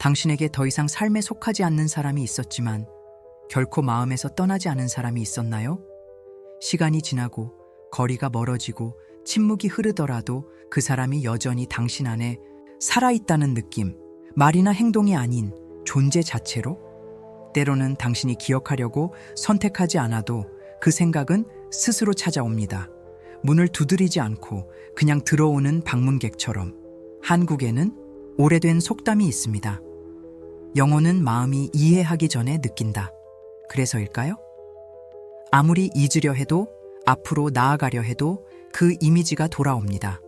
당신에게 더 이상 삶에 속하지 않는 사람이 있었지만 결코 마음에서 떠나지 않은 사람이 있었나요? 시간이 지나고 거리가 멀어지고 침묵이 흐르더라도 그 사람이 여전히 당신 안에 살아있다는 느낌, 말이나 행동이 아닌 존재 자체로? 때로는 당신이 기억하려고 선택하지 않아도 그 생각은 스스로 찾아옵니다. 문을 두드리지 않고 그냥 들어오는 방문객처럼. 한국에는 오래된 속담이 있습니다. 영혼은 마음이 이해하기 전에 느낀다. 그래서일까요? 아무리 잊으려 해도 앞으로 나아가려 해도 그 이미지가 돌아옵니다.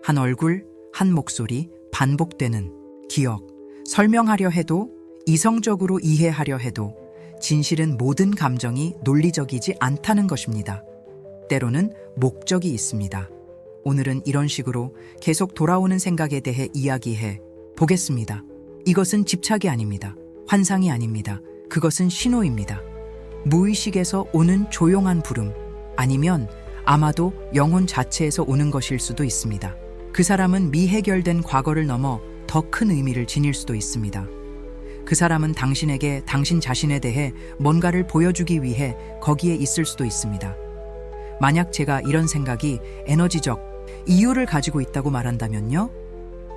한 얼굴, 한 목소리, 반복되는 기억. 설명하려 해도 이성적으로 이해하려 해도 진실은 모든 감정이 논리적이지 않다는 것입니다. 때로는 목적이 있습니다. 오늘은 이런 식으로 계속 돌아오는 생각에 대해 이야기해 보겠습니다. 이것은 집착이 아닙니다. 환상이 아닙니다. 그것은 신호입니다. 무의식에서 오는 조용한 부름, 아니면 아마도 영혼 자체에서 오는 것일 수도 있습니다. 그 사람은 미해결된 과거를 넘어 더 큰 의미를 지닐 수도 있습니다. 그 사람은 당신에게 당신 자신에 대해 뭔가를 보여주기 위해 거기에 있을 수도 있습니다. 만약 제가 이런 생각이 에너지적 이유를 가지고 있다고 말한다면요?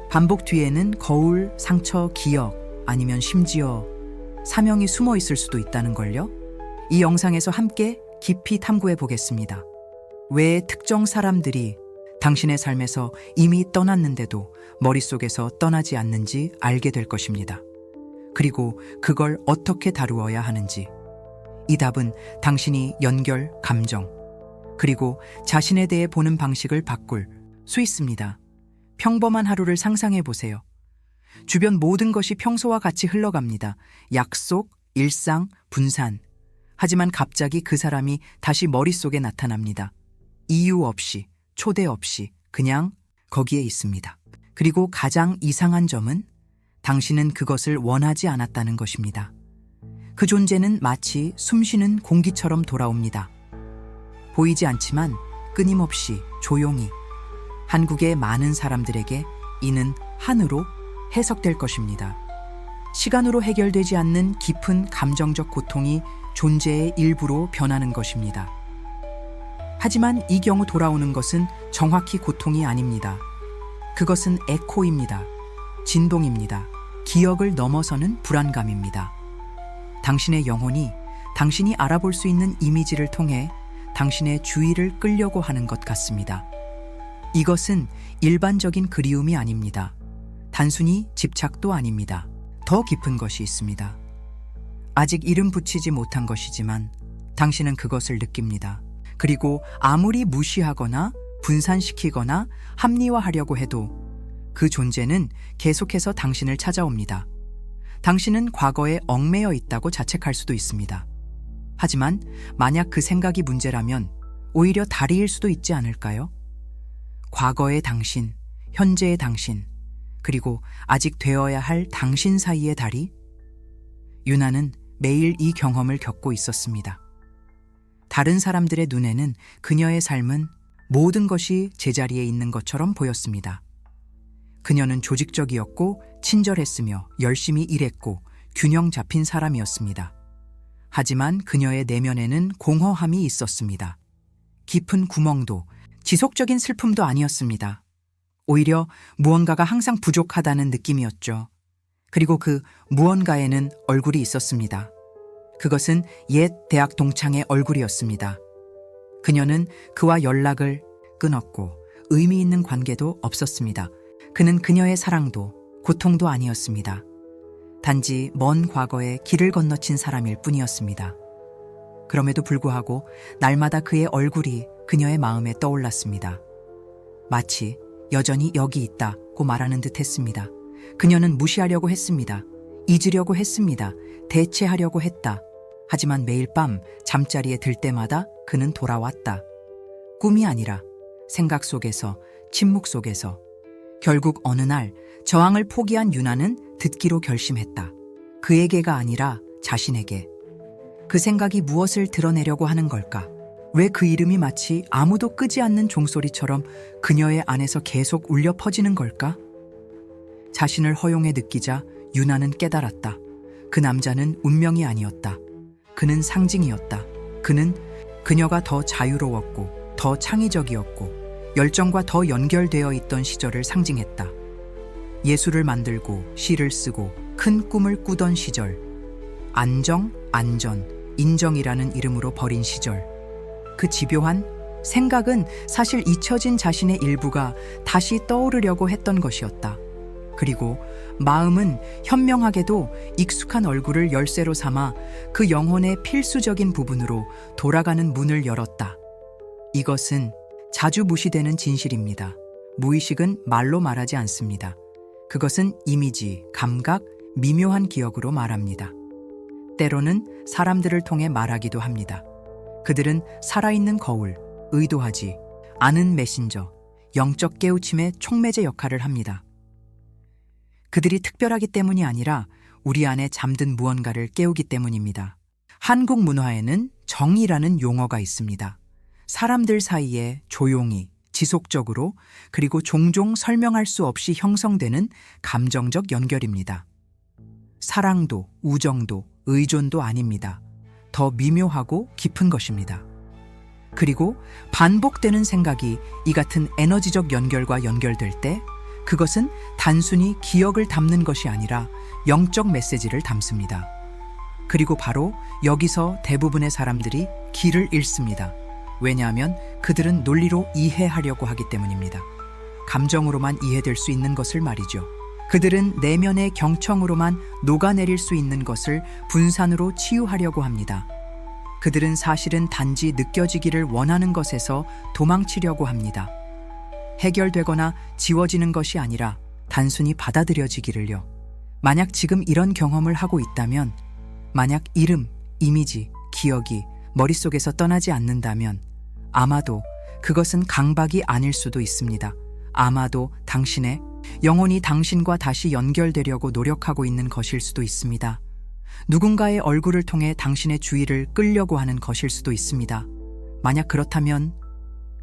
반복 뒤에는 거울, 상처, 기억, 아니면 심지어 사명이 숨어 있을 수도 있다는 걸요? 이 영상에서 함께 깊이 탐구해 보겠습니다. 왜 특정 사람들이 당신의 삶에서 이미 떠났는데도 머릿속에서 떠나지 않는지 알게 될 것입니다. 그리고 그걸 어떻게 다루어야 하는지. 이 답은 당신이 연결, 감정, 그리고 자신에 대해 보는 방식을 바꿀 수 있습니다. 평범한 하루를 상상해 보세요. 주변 모든 것이 평소와 같이 흘러갑니다. 약속, 일상, 분산. 하지만 갑자기 그 사람이 다시 머릿속에 나타납니다. 이유 없이, 초대 없이 그냥 거기에 있습니다. 그리고 가장 이상한 점은 당신은 그것을 원하지 않았다는 것입니다. 그 존재는 마치 숨쉬는 공기처럼 돌아옵니다. 보이지 않지만 끊임없이 조용히. 한국의 많은 사람들에게 이는 한으로 해석될 것입니다. 시간으로 해결되지 않는 깊은 감정적 고통이 존재의 일부로 변하는 것입니다. 하지만 이 경우 돌아오는 것은 정확히 고통이 아닙니다. 그것은 에코입니다. 진동입니다. 기억을 넘어서는 불안감입니다. 당신의 영혼이 당신이 알아볼 수 있는 이미지를 통해 당신의 주의를 끌려고 하는 것 같습니다. 이것은 일반적인 그리움이 아닙니다. 단순히 집착도 아닙니다. 더 깊은 것이 있습니다. 아직 이름 붙이지 못한 것이지만 당신은 그것을 느낍니다. 그리고 아무리 무시하거나 분산시키거나 합리화하려고 해도 그 존재는 계속해서 당신을 찾아옵니다. 당신은 과거에 얽매여 있다고 자책할 수도 있습니다. 하지만 만약 그 생각이 문제라면 오히려 다리일 수도 있지 않을까요? 과거의 당신, 현재의 당신, 그리고 아직 되어야 할 당신 사이의 다리? 유나는 매일 이 경험을 겪고 있었습니다. 다른 사람들의 눈에는 그녀의 삶은 모든 것이 제자리에 있는 것처럼 보였습니다. 그녀는 조직적이었고 친절했으며 열심히 일했고 균형 잡힌 사람이었습니다. 하지만 그녀의 내면에는 공허함이 있었습니다. 깊은 구멍도 지속적인 슬픔도 아니었습니다. 오히려 무언가가 항상 부족하다는 느낌이었죠. 그리고 그 무언가에는 얼굴이 있었습니다. 그것은 옛 대학 동창의 얼굴이었습니다. 그녀는 그와 연락을 끊었고 의미 있는 관계도 없었습니다. 그는 그녀의 사랑도 고통도 아니었습니다. 단지 먼 과거에 길을 건너친 사람일 뿐이었습니다. 그럼에도 불구하고 날마다 그의 얼굴이 그녀의 마음에 떠올랐습니다. 마치 여전히 여기 있다고 말하는 듯 했습니다. 그녀는 무시하려고 했습니다. 잊으려고 했습니다. 대체하려고 했다. 하지만 매일 밤 잠자리에 들 때마다 그는 돌아왔다. 꿈이 아니라 생각 속에서, 침묵 속에서. 결국 어느 날 저항을 포기한 유나는 듣기로 결심했다. 그에게가 아니라 자신에게. 그 생각이 무엇을 드러내려고 하는 걸까? 왜 그 이름이 마치 아무도 끄지 않는 종소리처럼 그녀의 안에서 계속 울려 퍼지는 걸까? 자신을 허용해 느끼자 유나는 깨달았다. 그 남자는 운명이 아니었다. 그는 상징이었다. 그녀가 더 자유로웠고 더 창의적이었고 열정과 더 연결되어 있던 시절을 상징했다. 예술을 만들고 시를 쓰고 큰 꿈을 꾸던 시절, 안정, 안전, 인정이라는 이름으로 버린 시절, 그 집요한 생각은 사실 잊혀진 자신의 일부가 다시 떠오르려고 했던 것이었다. 그리고 마음은 현명하게도 익숙한 얼굴을 열쇠로 삼아 그 영혼의 필수적인 부분으로 돌아가는 문을 열었다. 이것은 자주 무시되는 진실입니다. 무의식은 말로 말하지 않습니다. 그것은 이미지, 감각, 미묘한 기억으로 말합니다. 때로는 사람들을 통해 말하기도 합니다. 그들은 살아있는 거울, 의도하지 않은 메신저, 영적 깨우침의 촉매제 역할을 합니다. 그들이 특별하기 때문이 아니라 우리 안에 잠든 무언가를 깨우기 때문입니다. 한국 문화에는 정이라는 용어가 있습니다. 사람들 사이에 조용히, 지속적으로, 그리고 종종 설명할 수 없이 형성되는 감정적 연결입니다. 사랑도, 우정도, 의존도 아닙니다. 더 미묘하고 깊은 것입니다. 그리고 반복되는 생각이 이 같은 에너지적 연결과 연결될 때 그것은 단순히 기억을 담는 것이 아니라 영적 메시지를 담습니다. 그리고 바로 여기서 대부분의 사람들이 길을 잃습니다. 왜냐하면 그들은 논리로 이해하려고 하기 때문입니다. 감정으로만 이해될 수 있는 것을 말이죠. 그들은 내면의 경청으로만 녹아내릴 수 있는 것을 분산으로 치유하려고 합니다. 그들은 사실은 단지 느껴지기를 원하는 것에서 도망치려고 합니다. 해결되거나 지워지는 것이 아니라 단순히 받아들여지기를요. 만약 지금 이런 경험을 하고 있다면, 만약 이름, 이미지, 기억이 머릿속에서 떠나지 않는다면 아마도 그것은 강박이 아닐 수도 있습니다. 아마도 당신의 영혼이 당신과 다시 연결되려고 노력하고 있는 것일 수도 있습니다. 누군가의 얼굴을 통해 당신의 주의를 끌려고 하는 것일 수도 있습니다. 만약 그렇다면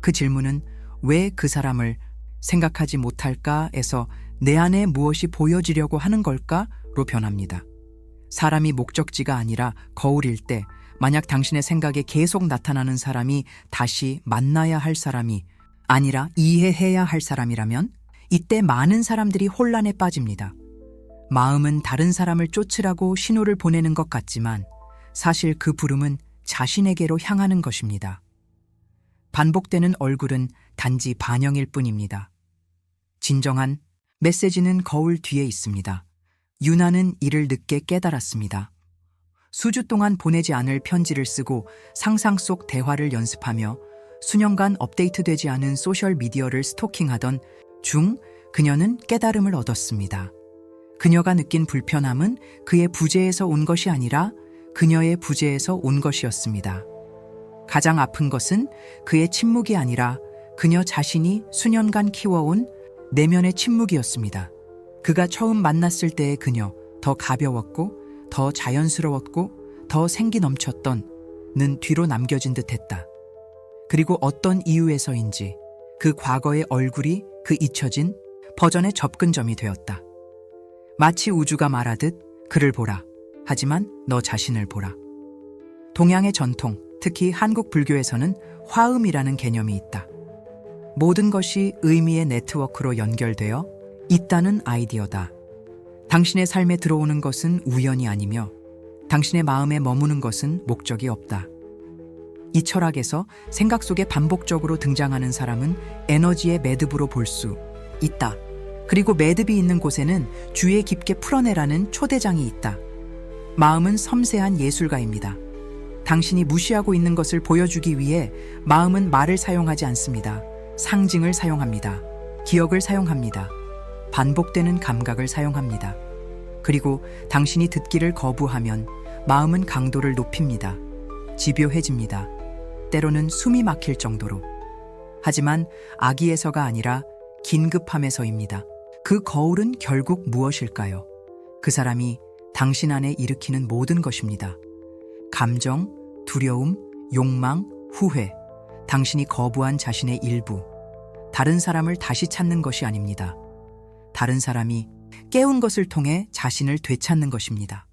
그 질문은 왜 그 사람을 생각하지 못할까에서 내 안에 무엇이 보여지려고 하는 걸까로 변합니다. 사람이 목적지가 아니라 거울일 때 만약 당신의 생각에 계속 나타나는 사람이 다시 만나야 할 사람이 아니라 이해해야 할 사람이라면 이때 많은 사람들이 혼란에 빠집니다. 마음은 다른 사람을 쫓으라고 신호를 보내는 것 같지만 사실 그 부름은 자신에게로 향하는 것입니다. 반복되는 얼굴은 단지 반영일 뿐입니다. 진정한 메시지는 거울 뒤에 있습니다. 유나는 이를 늦게 깨달았습니다. 수주 동안 보내지 않을 편지를 쓰고 상상 속 대화를 연습하며 수년간 업데이트되지 않은 소셜미디어를 스토킹하던 중 그녀는 깨달음을 얻었습니다. 그녀가 느낀 불편함은 그의 부재에서 온 것이 아니라 그녀의 부재에서 온 것이었습니다. 가장 아픈 것은 그의 침묵이 아니라 그녀 자신이 수년간 키워온 내면의 침묵이었습니다. 그가 처음 만났을 때의 그녀, 더 가벼웠고 더 자연스러웠고 더 생기 넘쳤던 는 뒤로 남겨진 듯했다. 그리고 어떤 이유에서인지 그 과거의 얼굴이 그 잊혀진 버전의 접근점이 되었다. 마치 우주가 말하듯 그를 보라. 하지만 너 자신을 보라. 동양의 전통, 특히 한국 불교에서는 화음이라는 개념이 있다. 모든 것이 의미의 네트워크로 연결되어 있다는 아이디어다. 당신의 삶에 들어오는 것은 우연이 아니며 당신의 마음에 머무는 것은 목적이 없다. 이 철학에서 생각 속에 반복적으로 등장하는 사람은 에너지의 매듭으로 볼 수 있다. 그리고 매듭이 있는 곳에는 주의 깊게 풀어내라는 초대장이 있다. 마음은 섬세한 예술가입니다. 당신이 무시하고 있는 것을 보여주기 위해 마음은 말을 사용하지 않습니다. 상징을 사용합니다. 기억을 사용합니다. 반복되는 감각을 사용합니다. 그리고 당신이 듣기를 거부하면 마음은 강도를 높입니다. 집요해집니다. 때로는 숨이 막힐 정도로. 하지만 악의에서가 아니라 긴급함에서입니다. 그 거울은 결국 무엇일까요? 그 사람이 당신 안에 일으키는 모든 것입니다. 감정, 두려움, 욕망, 후회, 당신이 거부한 자신의 일부. 다른 사람을 다시 찾는 것이 아닙니다. 다른 사람이 깨운 것을 통해 자신을 되찾는 것입니다.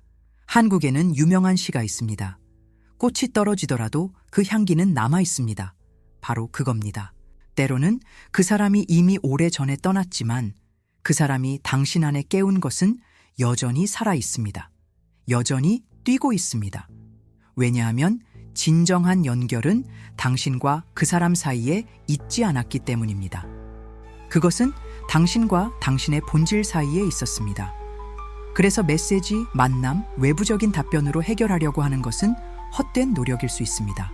한국에는 유명한 시가 있습니다. 꽃이 떨어지더라도 그 향기는 남아 있습니다. 바로 그겁니다. 때로는 그 사람이 이미 오래전에 떠났지만 그 사람이 당신 안에 깨운 것은 여전히 살아 있습니다. 여전히 뛰고 있습니다. 왜냐하면 진정한 연결은 당신과 그 사람 사이에 있지 않았기 때문입니다. 그것은 당신과 당신의 본질 사이에 있었습니다. 그래서 메시지, 만남, 외부적인 답변으로 해결하려고 하는 것은 헛된 노력일 수 있습니다.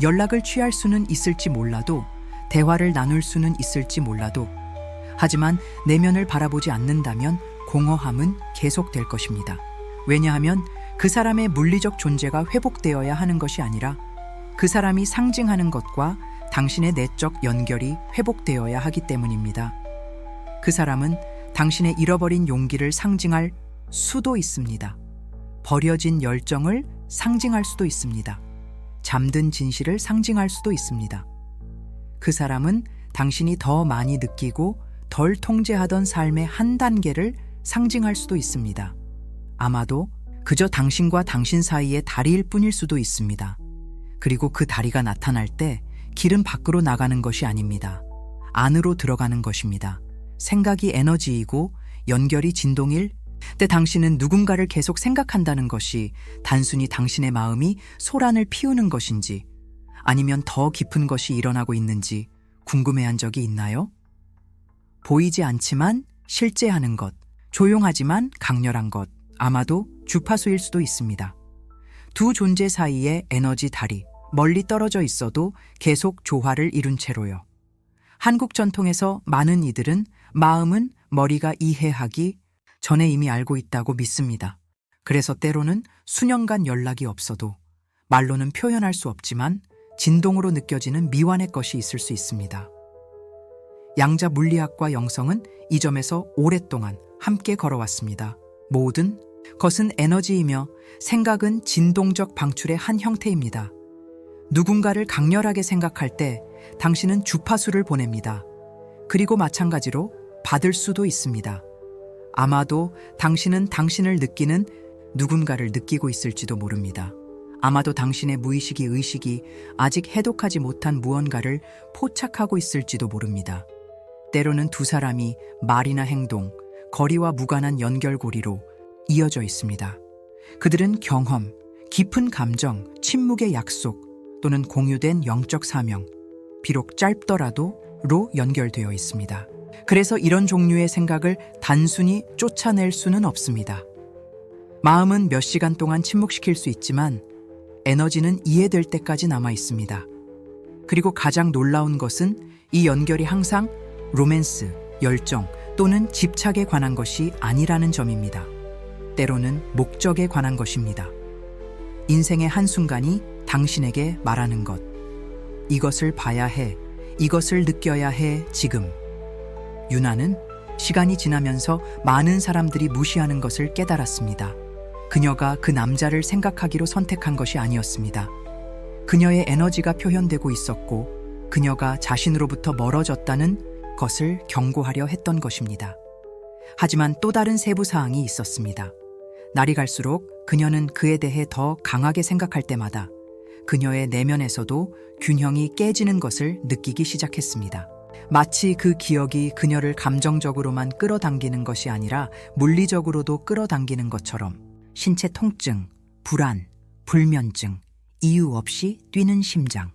연락을 취할 수는 있을지 몰라도, 대화를 나눌 수는 있을지 몰라도, 하지만 내면을 바라보지 않는다면 공허함은 계속될 것입니다. 왜냐하면 그 사람의 물리적 존재가 회복되어야 하는 것이 아니라 그 사람이 상징하는 것과 당신의 내적 연결이 회복되어야 하기 때문입니다. 그 사람은 당신의 잃어버린 용기를 상징할 수도 있습니다. 버려진 열정을 상징할 수도 있습니다. 잠든 진실을 상징할 수도 있습니다. 그 사람은 당신이 더 많이 느끼고 덜 통제하던 삶의 한 단계를 상징할 수도 있습니다. 아마도 그저 당신과 당신 사이의 다리일 뿐일 수도 있습니다. 그리고 그 다리가 나타날 때 길은 밖으로 나가는 것이 아닙니다. 안으로 들어가는 것입니다. 생각이 에너지이고 연결이 진동일 때 당신은 누군가를 계속 생각한다는 것이 단순히 당신의 마음이 소란을 피우는 것인지 아니면 더 깊은 것이 일어나고 있는지 궁금해한 적이 있나요? 보이지 않지만 실제 하는 것, 조용하지만 강렬한 것, 아마도 주파수일 수도 있습니다. 두 존재 사이의 에너지 다리, 멀리 떨어져 있어도 계속 조화를 이룬 채로요. 한국 전통에서 많은 이들은 마음은 머리가 이해하기 전에 이미 알고 있다고 믿습니다. 그래서 때로는 수년간 연락이 없어도 말로는 표현할 수 없지만 진동으로 느껴지는 미완의 것이 있을 수 있습니다. 양자 물리학과 영성은 이 점에서 오랫동안 함께 걸어왔습니다. 모든 것은 에너지이며 생각은 진동적 방출의 한 형태입니다. 누군가를 강렬하게 생각할 때 당신은 주파수를 보냅니다. 그리고 마찬가지로 받을 수도 있습니다. 아마도 당신은 당신을 느끼는 누군가를 느끼고 있을지도 모릅니다. 아마도 당신의 무의식이 의식이 아직 해독하지 못한 무언가를 포착하고 있을지도 모릅니다. 때로는 두 사람이 말이나 행동, 거리와 무관한 연결고리로 이어져 있습니다. 그들은 경험, 깊은 감정, 침묵의 약속 또는 공유된 영적 사명, 비록 짧더라도로 연결되어 있습니다. 그래서 이런 종류의 생각을 단순히 쫓아낼 수는 없습니다. 마음은 몇 시간 동안 침묵시킬 수 있지만 에너지는 이해될 때까지 남아 있습니다. 그리고 가장 놀라운 것은 이 연결이 항상 로맨스, 열정 또는 집착에 관한 것이 아니라는 점입니다. 때로는 목적에 관한 것입니다. 인생의 한순간이 당신에게 말하는 것. 이것을 봐야 해, 이것을 느껴야 해, 지금. 유나는 시간이 지나면서 많은 사람들이 무시하는 것을 깨달았습니다. 그녀가 그 남자를 생각하기로 선택한 것이 아니었습니다. 그녀의 에너지가 표현되고 있었고 그녀가 자신으로부터 멀어졌다는 것을 경고하려 했던 것입니다. 하지만 또 다른 세부 사항이 있었습니다. 날이 갈수록 그녀는 그에 대해 더 강하게 생각할 때마다 그녀의 내면에서도 균형이 깨지는 것을 느끼기 시작했습니다. 마치 그 기억이 그녀를 감정적으로만 끌어당기는 것이 아니라 물리적으로도 끌어당기는 것처럼 신체 통증, 불안, 불면증, 이유 없이 뛰는 심장.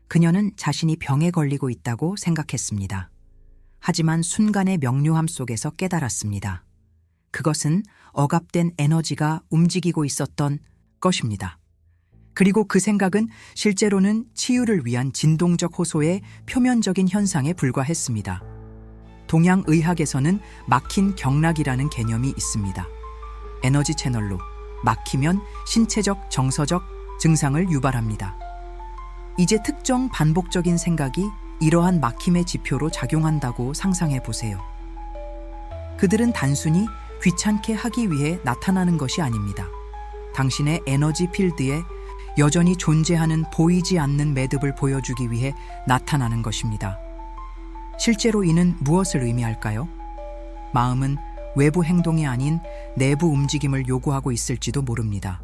그녀는 자신이 병에 걸리고 있다고 생각했습니다. 하지만 순간의 명료함 속에서 깨달았습니다. 그것은 억압된 에너지가 움직이고 있었던 것입니다. 그리고 그 생각은 실제로는 치유를 위한 진동적 호소의 표면적인 현상에 불과했습니다. 동양의학에서는 막힌 경락이라는 개념이 있습니다. 에너지 채널로 막히면 신체적, 정서적 증상을 유발합니다. 이제 특정 반복적인 생각이 이러한 막힘의 지표로 작용한다고 상상해 보세요. 그들은 단순히 귀찮게 하기 위해 나타나는 것이 아닙니다. 당신의 에너지 필드에 여전히 존재하는 보이지 않는 매듭을 보여주기 위해 나타나는 것입니다. 실제로 이는 무엇을 의미할까요? 마음은 외부 행동이 아닌 내부 움직임을 요구하고 있을지도 모릅니다.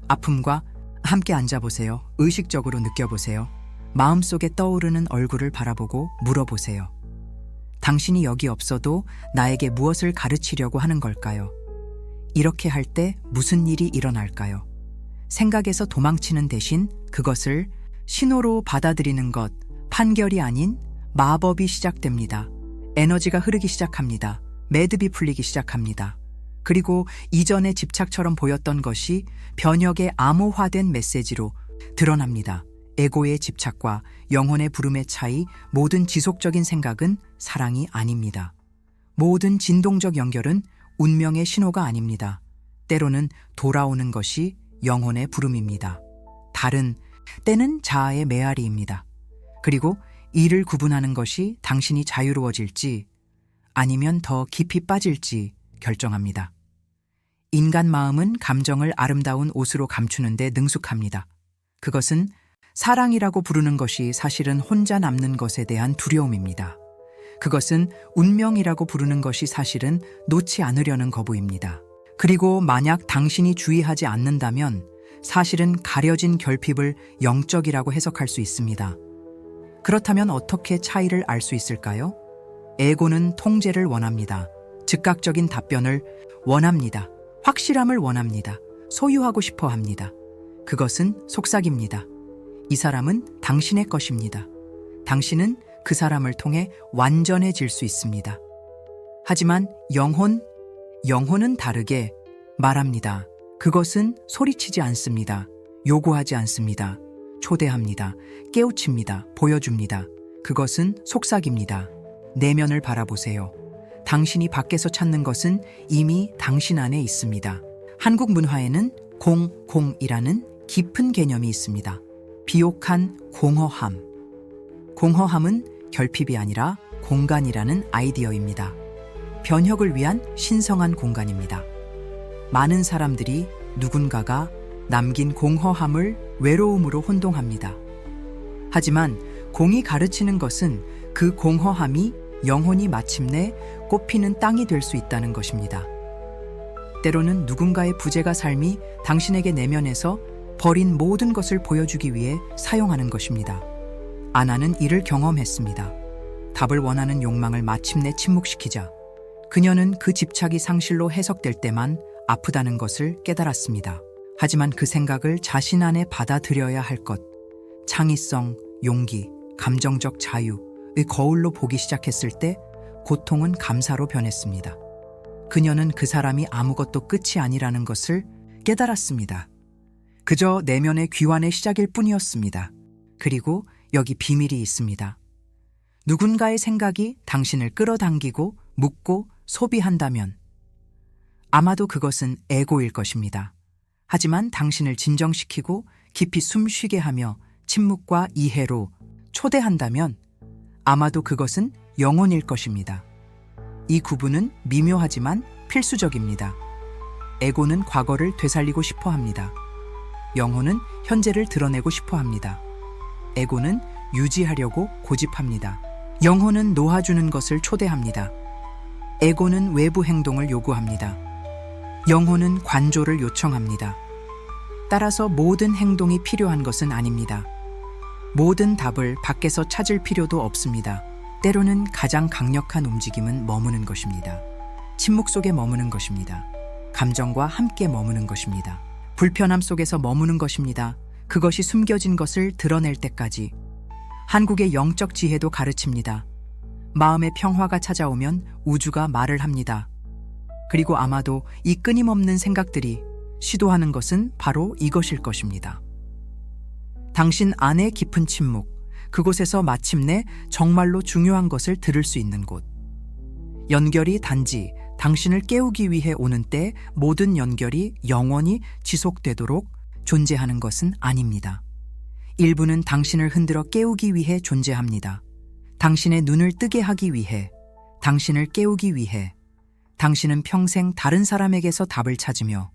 아픔과 함께 앉아보세요. 의식적으로 느껴보세요. 마음속에 떠오르는 얼굴을 바라보고 물어보세요. 당신이 여기 없어도 나에게 무엇을 가르치려고 하는 걸까요? 이렇게 할 때 무슨 일이 일어날까요? 생각에서 도망치는 대신 그것을 신호로 받아들이는 것, 판결이 아닌 마법이 시작됩니다. 에너지가 흐르기 시작합니다. 매듭이 풀리기 시작합니다. 그리고 이전의 집착처럼 보였던 것이 변혁의 암호화된 메시지로 드러납니다. 에고의 집착과 영혼의 부름의 차이, 모든 지속적인 생각은 사랑이 아닙니다. 모든 진동적 연결은 운명의 신호가 아닙니다. 때로는 돌아오는 것이 영혼의 부름입니다. 때는 자아의 메아리입니다. 그리고 이를 구분하는 것이 당신이 자유로워질지 아니면 더 깊이 빠질지 결정합니다. 인간 마음은 감정을 아름다운 옷으로 감추는데 능숙합니다. 그것은 사랑이라고 부르는 것이 사실은 혼자 남는 것에 대한 두려움입니다. 그것은 운명이라고 부르는 것이 사실은 놓지 않으려는 거부입니다. 그리고 만약 당신이 주의하지 않는다면 사실은 가려진 결핍을 영적이라고 해석할 수 있습니다. 그렇다면 어떻게 차이를 알 수 있을까요? 에고는 통제를 원합니다. 즉각적인 답변을 원합니다. 확실함을 원합니다. 소유하고 싶어 합니다. 그것은 속삭입니다. 이 사람은 당신의 것입니다. 당신은 그 사람을 통해 완전해질 수 있습니다. 하지만 영혼은 다르게 말합니다. 그것은 소리치지 않습니다. 요구하지 않습니다. 초대합니다. 깨우칩니다. 보여줍니다. 그것은 속삭입니다. 내면을 바라보세요. 당신이 밖에서 찾는 것은 이미 당신 안에 있습니다. 한국 문화에는 공이라는 깊은 개념이 있습니다. 비옥한 공허함. 공허함은 결핍이 아니라 공간이라는 아이디어입니다. 변혁을 위한 신성한 공간입니다. 많은 사람들이 누군가가 남긴 공허함을 외로움으로 혼동합니다. 하지만 공이 가르치는 것은 그 공허함이 영혼이 마침내 꽃피는 땅이 될 수 있다는 것입니다. 때로는 누군가의 부재가 삶이 당신에게 내면에서 버린 모든 것을 보여주기 위해 사용하는 것입니다. 아나는 이를 경험했습니다. 답을 원하는 욕망을 마침내 침묵시키자 그녀는 그 집착이 상실로 해석될 때만 아프다는 것을 깨달았습니다. 하지만 그 생각을 자신 안에 받아들여야 할 것, 창의성, 용기, 감정적 자유의 거울로 보기 시작했을 때 고통은 감사로 변했습니다. 그녀는 그 사람이 아무것도 끝이 아니라는 것을 깨달았습니다. 그저 내면의 귀환의 시작일 뿐이었습니다. 그리고 여기 비밀이 있습니다. 누군가의 생각이 당신을 끌어당기고 묶고 소비한다면 아마도 그것은 에고일 것입니다. 하지만 당신을 진정시키고 깊이 숨쉬게 하며 침묵과 이해로 초대한다면 아마도 그것은 영혼일 것입니다. 이 구분은 미묘하지만 필수적입니다. 에고는 과거를 되살리고 싶어 합니다. 영혼은 현재를 드러내고 싶어 합니다. 에고는 유지하려고 고집합니다. 영혼은 놓아주는 것을 초대합니다. 에고는 외부 행동을 요구합니다. 영혼은 관조를 요청합니다. 따라서 모든 행동이 필요한 것은 아닙니다. 모든 답을 밖에서 찾을 필요도 없습니다. 때로는 가장 강력한 움직임은 머무는 것입니다. 침묵 속에 머무는 것입니다. 감정과 함께 머무는 것입니다. 불편함 속에서 머무는 것입니다. 그것이 숨겨진 것을 드러낼 때까지. 한국의 영적 지혜도 가르칩니다. 마음의 평화가 찾아오면 우주가 말을 합니다. 그리고 아마도 이 끊임없는 생각들이 시도하는 것은 바로 이것일 것입니다. 당신 안의 깊은 침묵, 그곳에서 마침내 정말로 중요한 것을 들을 수 있는 곳. 연결이 단지 당신을 깨우기 위해 오는 때 모든 연결이 영원히 지속되도록 존재하는 것은 아닙니다. 일부는 당신을 흔들어 깨우기 위해 존재합니다. 당신의 눈을 뜨게 하기 위해, 당신을 깨우기 위해. 당신은 평생 다른 사람에게서 답을 찾으며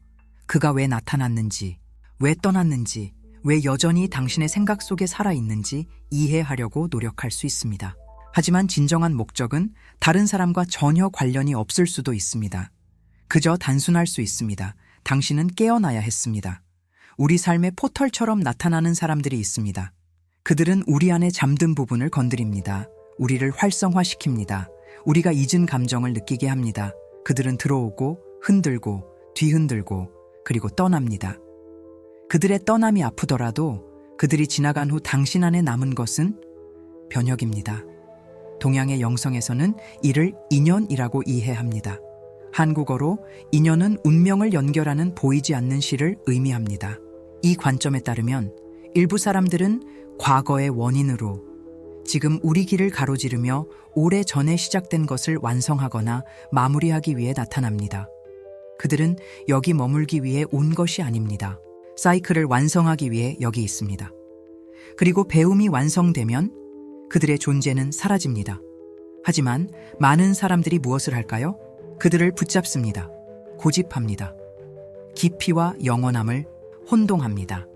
그가 왜 나타났는지, 왜 떠났는지, 왜 여전히 당신의 생각 속에 살아있는지 이해하려고 노력할 수 있습니다. 하지만 진정한 목적은 다른 사람과 전혀 관련이 없을 수도 있습니다. 그저 단순할 수 있습니다. 당신은 깨어나야 했습니다. 우리 삶의 포털처럼 나타나는 사람들이 있습니다. 그들은 우리 안에 잠든 부분을 건드립니다. 우리를 활성화시킵니다. 우리가 잊은 감정을 느끼게 합니다. 그들은 들어오고 흔들고 뒤흔들고 그리고 떠납니다. 그들의 떠남이 아프더라도 그들이 지나간 후 당신 안에 남은 것은 변혁입니다. 동양의 영성에서는 이를 인연이라고 이해합니다. 한국어로 인연은 운명을 연결하는 보이지 않는 실을 의미합니다. 이 관점에 따르면 일부 사람들은 과거의 원인으로 지금 우리 길을 가로지르며 오래전에 시작된 것을 완성하거나 마무리하기 위해 나타납니다. 그들은 여기 머물기 위해 온 것이 아닙니다. 사이클을 완성하기 위해 여기 있습니다. 그리고 배움이 완성되면 그들의 존재는 사라집니다. 하지만 많은 사람들이 무엇을 할까요? 그들을 붙잡습니다. 고집합니다. 깊이와 영원함을 혼동합니다.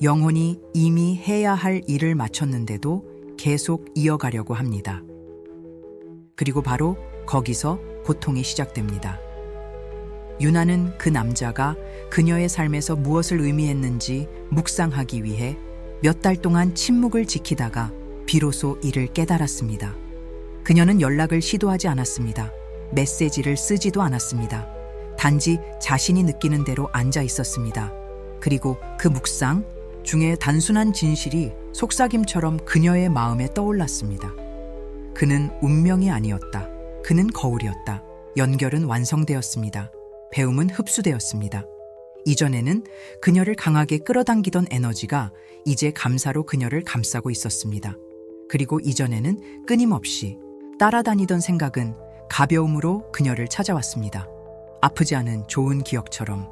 영혼이 이미 해야 할 일을 마쳤는데도 계속 이어가려고 합니다. 그리고 바로 거기서 고통이 시작됩니다. 유나는 그 남자가 그녀의 삶에서 무엇을 의미했는지 묵상하기 위해 몇 달 동안 침묵을 지키다가 비로소 이를 깨달았습니다. 그녀는 연락을 시도하지 않았습니다. 메시지를 쓰지도 않았습니다. 단지 자신이 느끼는 대로 앉아 있었습니다. 그리고 그 묵상 중에 단순한 진실이 속삭임처럼 그녀의 마음에 떠올랐습니다. 그는 운명이 아니었다. 그는 거울이었다. 연결은 완성되었습니다. 배움은 흡수되었습니다. 이전에는 그녀를 강하게 끌어당기던 에너지가 이제 감사로 그녀를 감싸고 있었습니다. 그리고 이전에는 끊임없이 따라다니던 생각은 가벼움으로 그녀를 찾아왔습니다. 아프지 않은 좋은 기억처럼.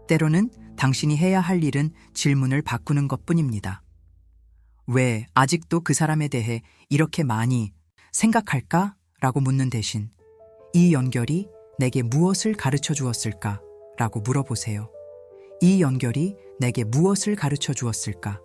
때로는 당신이 해야 할 일은 질문을 바꾸는 것뿐입니다. 왜 아직도 그 사람에 대해 이렇게 많이 생각할까? 라고 묻는 대신 이 연결이 내게 무엇을 가르쳐 주었을까? 라고 물어보세요. 이 연결이 내게 무엇을 가르쳐 주었을까?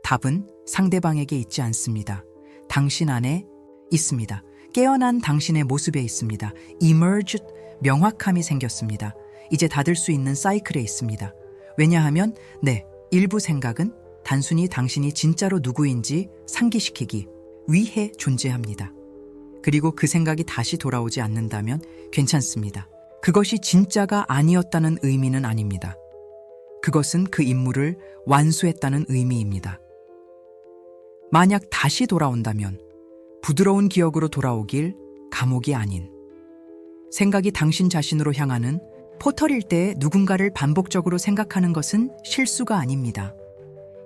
답은 상대방에게 있지 않습니다. 당신 안에 있습니다. 깨어난 당신의 모습에 있습니다. emerged, 명확함이 생겼습니다. 이제 닫을 수 있는 사이클에 있습니다. 왜냐하면 일부 생각은 단순히 당신이 진짜로 누구인지 상기시키기 위해 존재합니다. 그리고 그 생각이 다시 돌아오지 않는다면 괜찮습니다. 그것이 진짜가 아니었다는 의미는 아닙니다. 그것은 그 임무를 완수했다는 의미입니다. 만약 다시 돌아온다면 부드러운 기억으로 돌아오길 감옥이 아닌 생각이 당신 자신으로 향하는 포털일 때 누군가를 반복적으로 생각하는 것은 실수가 아닙니다.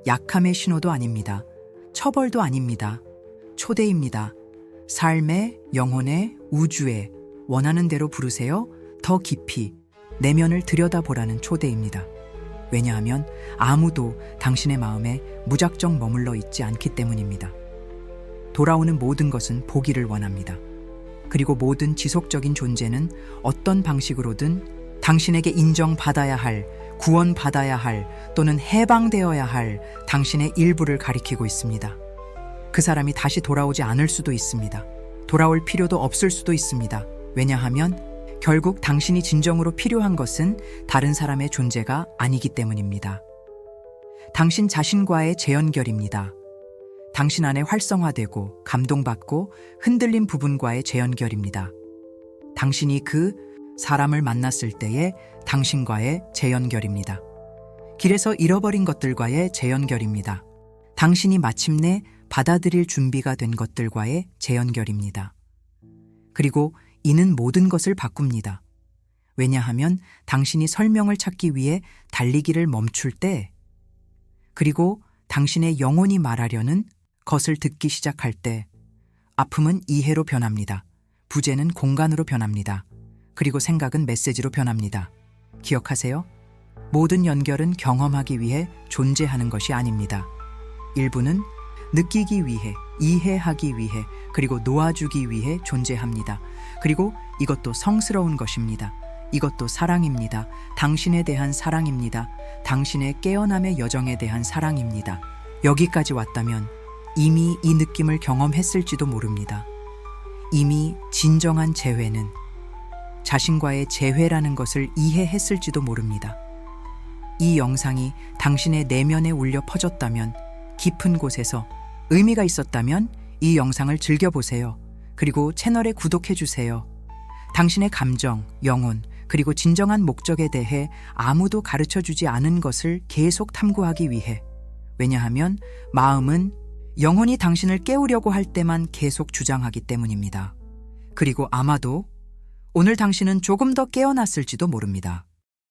약함의 신호도 아닙니다. 처벌도 아닙니다. 초대입니다. 삶의, 영혼의, 우주의 원하는 대로 부르세요. 더 깊이 내면을 들여다보라는 초대입니다. 왜냐하면 아무도 당신의 마음에 무작정 머물러 있지 않기 때문입니다. 돌아오는 모든 것은 보기를 원합니다. 그리고 모든 지속적인 존재는 어떤 방식으로든 당신에게 인정받아야 할, 구원받아야 할 또는 해방되어야 할 당신의 일부를 가리키고 있습니다. 그 사람이 다시 돌아오지 않을 수도 있습니다. 돌아올 필요도 없을 수도 있습니다. 왜냐하면 결국 당신이 진정으로 필요한 것은 다른 사람의 존재가 아니기 때문입니다. 당신 자신과의 재연결입니다. 당신 안에 활성화되고 감동받고 흔들린 부분과의 재연결입니다. 당신이 그 사람을 만났을 때의 당신과의 재연결입니다. 길에서 잃어버린 것들과의 재연결입니다. 당신이 마침내 받아들일 준비가 된 것들과의 재연결입니다. 그리고 이는 모든 것을 바꿉니다. 왜냐하면 당신이 설명을 찾기 위해 달리기를 멈출 때, 그리고 당신의 영혼이 말하려는 것을 듣기 시작할 때, 아픔은 이해로 변합니다. 부재는 공간으로 변합니다. 그리고 생각은 메시지로 변합니다. 기억하세요? 모든 연결은 경험하기 위해 존재하는 것이 아닙니다. 일부는 느끼기 위해, 이해하기 위해, 그리고 놓아주기 위해 존재합니다. 그리고 이것도 성스러운 것입니다. 이것도 사랑입니다. 당신에 대한 사랑입니다. 당신의 깨어남의 여정에 대한 사랑입니다. 여기까지 왔다면 이미 이 느낌을 경험했을지도 모릅니다. 이미 진정한 재회는 자신과의 재회라는 것을 이해했을지도 모릅니다. 이 영상이 당신의 내면에 울려 퍼졌다면, 깊은 곳에서 의미가 있었다면 이 영상을 즐겨보세요. 그리고 채널에 구독해주세요. 당신의 감정, 영혼, 그리고 진정한 목적에 대해 아무도 가르쳐주지 않은 것을 계속 탐구하기 위해. 왜냐하면 마음은 영혼이 당신을 깨우려고 할 때만 계속 주장하기 때문입니다. 그리고 아마도 오늘 당신은 조금 더 깨어났을지도 모릅니다.